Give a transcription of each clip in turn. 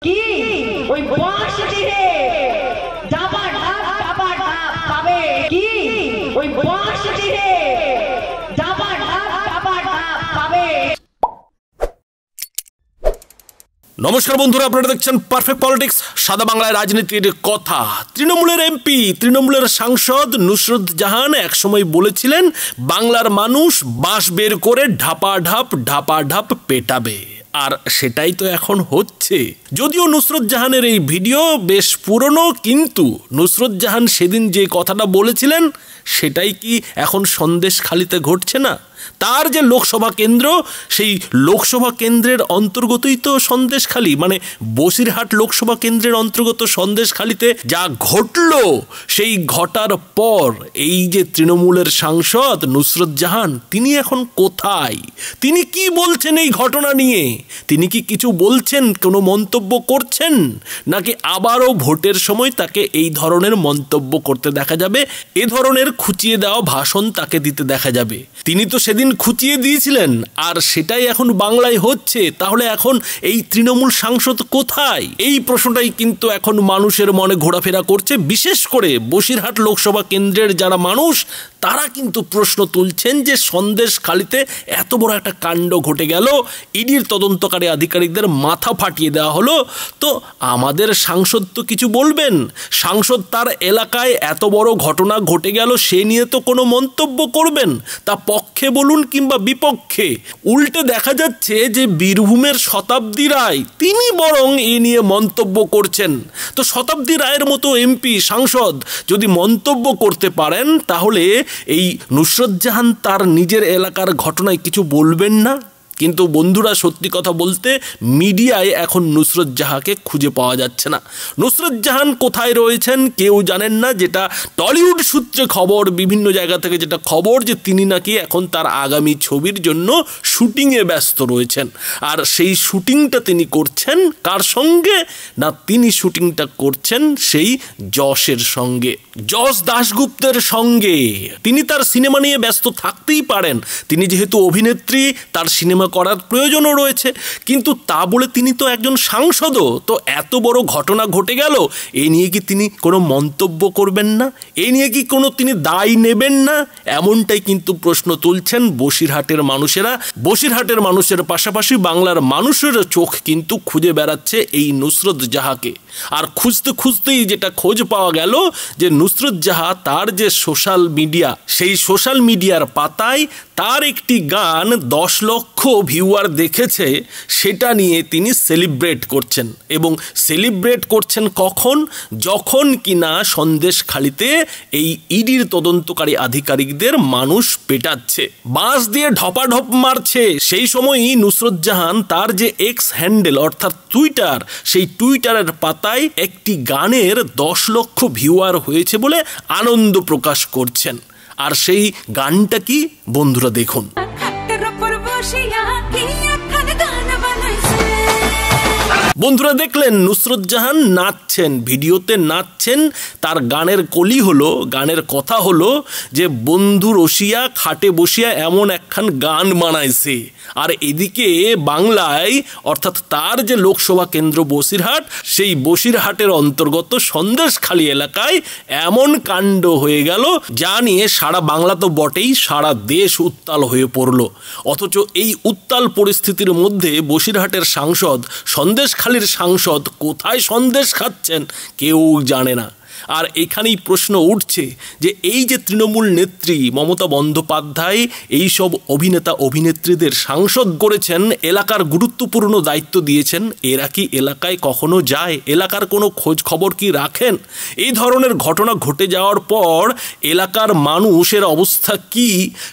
কি ওই বক্স দিলে ডাবা ঢাপ পাবে কি ওই বক্স দিলে ডাবা ঢাপ পাবে। নমস্কার বন্ধুরা, আপনারা দেখছেন পারফেক্ট পলিটিক্স, সাদা বাংলায় রাজনীতির কথা। তৃণমূলের এমপি, তৃণমূলের সাংসদ নুসরত জাহান একসময় বলেছিলেন বাংলার মানুষ বাঁশ বের করে ঢাপা পেটাবে, আর সেটাই তো এখন হচ্ছে। যদিও নুসরত জাহানের এই ভিডিও বেশ পুরনো, কিন্তু নুসরত জাহান সেদিন যে কথাটা বলেছিলেন সেটাই কি এখন সন্দেশখালিতে ঘটছে না? তার যে লোকসভা কেন্দ্র, সেই লোকসভা কেন্দ্রের অন্তর্গতই তো সন্দেশখালি, মানে বসিরহাট লোকসভা কেন্দ্রের অন্তর্গত সন্দেশখালিতে যা ঘটলো, সেই ঘটার পর এই যে তৃণমূলের সাংসদ নুসরত জাহান, তিনি এখন কোথায়? তিনি কি বলছেন এই ঘটনা নিয়ে? তিনি কি কিছু বলছেন, কোনো মন্তব্য করছেন, নাকি আবারও ভোটের সময় তাকে এই ধরনের মন্তব্য করতে দেখা যাবে, এ ধরনের খুঁচিয়ে দেওয়া ভাষণ তাকে দিতে দেখা যাবে? তিনি তো সেদিন খুঁচিয়ে দিয়েছিলেন, আর সেটাই এখন বাংলায় হচ্ছে। তাহলে এখন এই তৃণমূল সাংসদ কোথায়? এই প্রশ্নটাই কিন্তু এখন মানুষের মনে ঘোরাফেরা করছে। বিশেষ করে বসিরহাট লোকসভা কেন্দ্রের যারা মানুষ, তারা কিন্তু প্রশ্ন তুলছেন যে সন্দেশখালিতে এত বড় একটা কাণ্ড ঘটে গেল, ইডির তদন্তকারী আধিকারিকদের মাথা ফাটিয়ে দেওয়া হলো, তো আমাদের সাংসদ তো কিছু বলবেন। সাংসদ তার এলাকায় এত বড় ঘটনা ঘটে গেল, সে নিয়ে তো কোনো মন্তব্য করবেন, তা পক্ষে বলুন কিংবা বিপক্ষে। উল্টে দেখা যাচ্ছে যে বীরভূমের শতাব্দী রায়, তিনি বরং এ নিয়ে মন্তব্য করছেন। তো শতাব্দী রায়ের মতো এমপি, সাংসদ যদি মন্তব্য করতে পারেন, তাহলে এই নুসরত জাহান তার নিজের এলাকার ঘটনায় কিছু বলবেন না? কিন্তু বন্ধুরা, সত্যি কথা বলতে মিডিয়ায় এখন নুসরত জাহানকে খুঁজে পাওয়া যাচ্ছে না। নুসরত জাহান কোথায় রয়েছেন কেউ জানেন না। যেটা টলিউড সূত্রে খবর, বিভিন্ন জায়গা থেকে যেটা খবর, যে তিনি নাকি এখন তার আগামী ছবির জন্য শুটিংয়ে ব্যস্ত রয়েছেন। আর সেই শুটিংটা তিনি করছেন কার সঙ্গে? না, তিনি শুটিংটা করছেন সেই যশের সঙ্গে, যশ দাশগুপ্তের সঙ্গে। তিনি তার সিনেমা নিয়ে ব্যস্ত থাকতেই পারেন, তিনি যেহেতু অভিনেত্রী, তার সিনেমা করার প্রয়োজনও রয়েছে, কিন্তু তা বলে তিনি তো একজন সাংসদও। তো এত বড় ঘটনা ঘটে গেল, এই নিয়ে কি তিনি কোনো মন্তব্য করবেন না? এই নিয়ে কি কোনো তিনি দায় নেবেন না? এমনটাই কিন্তু প্রশ্ন তুলছেন বসিরহাটের মানুষেরা। বসিরহাটের মানুষের পাশাপাশি বাংলার মানুষের চোখ কিন্তু খুঁজে বেড়াচ্ছে এই নুসরত জাহাকে। আর খুঁজতে খুঁজতেই যেটা খোঁজ পাওয়া গেল, যে নুসরত জাহা তার যে সোশ্যাল মিডিয়া, সেই সোশ্যাল মিডিয়ার পাতায় তার একটি গান 10 লক্ষ ভিউয়ার দেখেছে, সেটা নিয়ে তিনি সেলিব্রেট করছেন। এবং সেলিব্রেট করছেন কখন? যখন কিনা সন্দেশখালিতে এই ইডির তদন্তকারী আধিকারিকদের মানুষ পেটাচ্ছে, বাঁশ দিয়ে ঢপাঢপ মারছে, সেই সময়ই নুসরত জাহান তার যে এক্স হ্যান্ডেল অর্থাৎ টুইটার, সেই টুইটারের পাতায় একটি গানের 10 লক্ষ ভিউয়ার হয়েছে বলে আনন্দ প্রকাশ করছেন। আর সেই গানটা কি বন্ধুরা দেখুন। বন্ধুরা দেখলেন, নুসরত জাহান নাচছেন, ভিডিওতে নাচছেন। তার গানের কলি হলো, গানের কথা হলো যে বন্ধু রসিয়া খাটে বসিয়া এমন একখান গান বানাইছে। আর এদিকে বাংলায়, অর্থাৎ তার যে লোকসভা কেন্দ্র বসিরহাট, সেই বসিরহাটের অন্তর্গত সন্দেশখালি এলাকায় এমন কাণ্ড হয়ে গেল, যা নিয়ে সারা বাংলা তো বটেই, সারা দেশ উত্তাল হয়ে পড়ল। অথচ এই উত্তাল পরিস্থিতির মধ্যে বসিরহাটের সাংসদ, সন্দেশখালির সাংসদ কোথায় সন্দেশ খাচ্ছেন কেউ জানে না। আর এখানেই প্রশ্ন উঠছে যে এই যে তৃণমূল নেত্রী মমতা বন্দ্যোপাধ্যায় এই সব অভিনেতা অভিনেত্রীদের সাংসদ করেছেন, এলাকার গুরুত্বপূর্ণ দায়িত্ব দিয়েছেন, এরা কি এলাকায় কখনো যায়? এলাকার কোনো খোঁজ খবর কি রাখেন? এই ধরনের ঘটনা ঘটে যাওয়ার পর এলাকার মানুষের অবস্থা কি,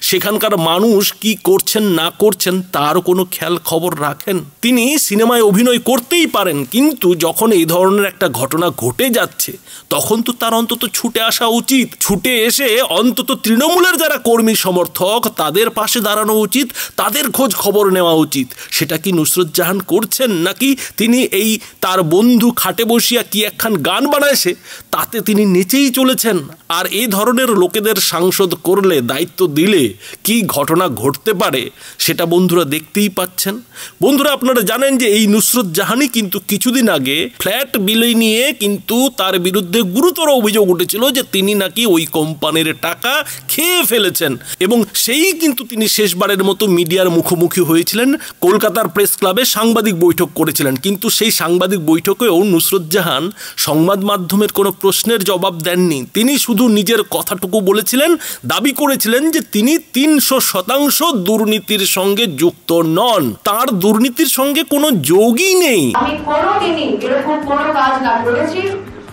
সেখানকার মানুষ কি করছেন না করছেন তার কোনো খেয়াল খবর রাখেন? তিনি সিনেমায় অভিনয় করতেই পারেন, কিন্তু যখন এই ধরনের একটা ঘটনা ঘটে যাচ্ছে, তখন তো তার অন্তত ছুটে আসা উচিত। ছুটে এসে অন্তত তৃণমূলের যারা কর্মী সমর্থক, তাদের পাশে দাঁড়ানো উচিত, তাদের খোঁজ খবর নেওয়া উচিত। সেটা কি নুসরত জাহান করছেন? নাকি তিনি এই তার বন্ধু খাটে বসিয়া কি একখান গান বানাইছে, তাতে তিনি নেচেই চলেছেন। আর এই ধরনের লোকেদের সাংসদ করলে, দায়িত্ব দিলে কি ঘটনা ঘটতে পারে সেটা বন্ধুরা দেখতেই পাচ্ছেন। বন্ধুরা, আপনারা জানেন যে এই নুসরত জাহানই কিন্তু কিছুদিন আগে ফ্ল্যাট বিল নিয়ে কিন্তু তার বিরুদ্ধে গুরুতর অভিযোগ উঠেছিল যে তিনি নাকি ওই কোম্পানির টাকা খেয়ে ফেলেছেন, এবং সেই কিন্তু তিনি শেষবারের মতো মিডিয়ার মুখোমুখি হয়েছিলেন, কলকাতার প্রেস ক্লাবে সাংবাদিক বৈঠক করেছিলেন। কিন্তু সেই সাংবাদিক বৈঠকেও নুসরত জাহান সংবাদ মাধ্যমের কোনো প্রশ্নের জবাব দেননি। তিনি শুধু নিজের কথাটুকু বলেছিলেন, দাবি করেছিলেন যে তিনি 300% দুর্নীতির সঙ্গে যুক্ত নন, তার দুর্নীতির সঙ্গে কোনো যোগই নেই। আমি কোনোদিনই এরকম কোনো কাজ না করেছি,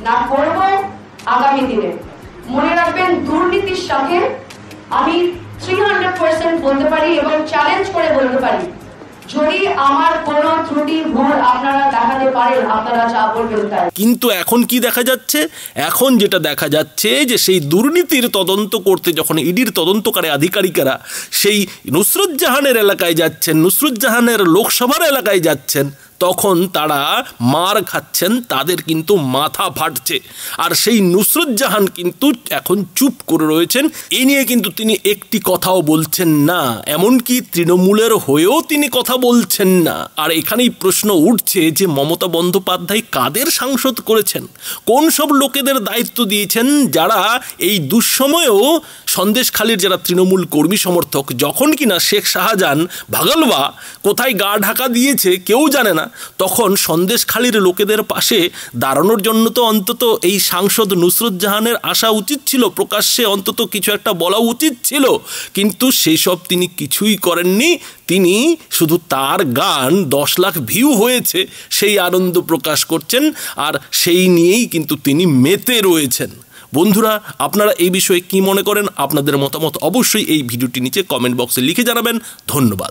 না করব আগামী দিনে। মনে রাখবেন, দুর্নীতির সাথে আমি 300% বলতে পারি এবং চ্যালেঞ্জ করে বলতে পারি, যদি আমার কোনো ত্রুটি ভুল আপনারা দেখাতে পারেন, আপনারা যা বলবেন তাই। কিন্তু এখন কি দেখা যাচ্ছে? এখন যেটা দেখা যাচ্ছে যে সেই দুর্নীতির তদন্ত করতে যখন ইডির তদন্তকারী আধিকারিকেরা সেই নুসরত জাহানের এলাকায় যাচ্ছেন, নুসরত জাহানের লোকসভার এলাকায় যাচ্ছেন, তখন তারা মার খাচ্ছেন, তাদের কিন্তু মাথা ফাটছে। আর সেই নুসরত জাহান কিন্তু এখন চুপ করে রয়েছেন। এই নিয়ে কিন্তু তিনি একটি কথাও বলছেন না, এমনকি তৃণমূলের হয়েও তিনি কথা বলছেন না। আর এখানেই প্রশ্ন উঠছে যে মমতা বন্দ্যোপাধ্যায় কাদের সাংসদ করেছেন, কোন সব লোকেদের দায়িত্ব দিয়েছেন, যারা এই দুঃসময়েও সন্দেশখালীর যারা তৃণমূল কর্মী সমর্থক, যখন কিনা শেখ শাহজাহান ভাগলবা কোথায় গা ঢাকা দিয়েছে কেউ জানে না, তখন সন্দেশখালীর লোকেদের পাশে দাঁড়ানোর জন্য তো অন্তত এই সাংসদ নুসরত জাহানের আসা উচিত ছিল, প্রকাশ্যে অন্তত কিছু একটা বলা উচিত ছিল। কিন্তু সেই সব তিনি কিছুই করেননি। তিনি শুধু তার গান 10 লাখ ভিউ হয়েছে সেই আনন্দ প্রকাশ করছেন, আর সেই নিয়েই কিন্তু তিনি মেতে রয়েছেন। বন্ধুরা, আপনারা এই বিষয়ে কি মনে করেন? আপনাদের মতামত অবশ্যই এই ভিডিওটি নিচে কমেন্ট বক্সে লিখে জানাবেন। ধন্যবাদ।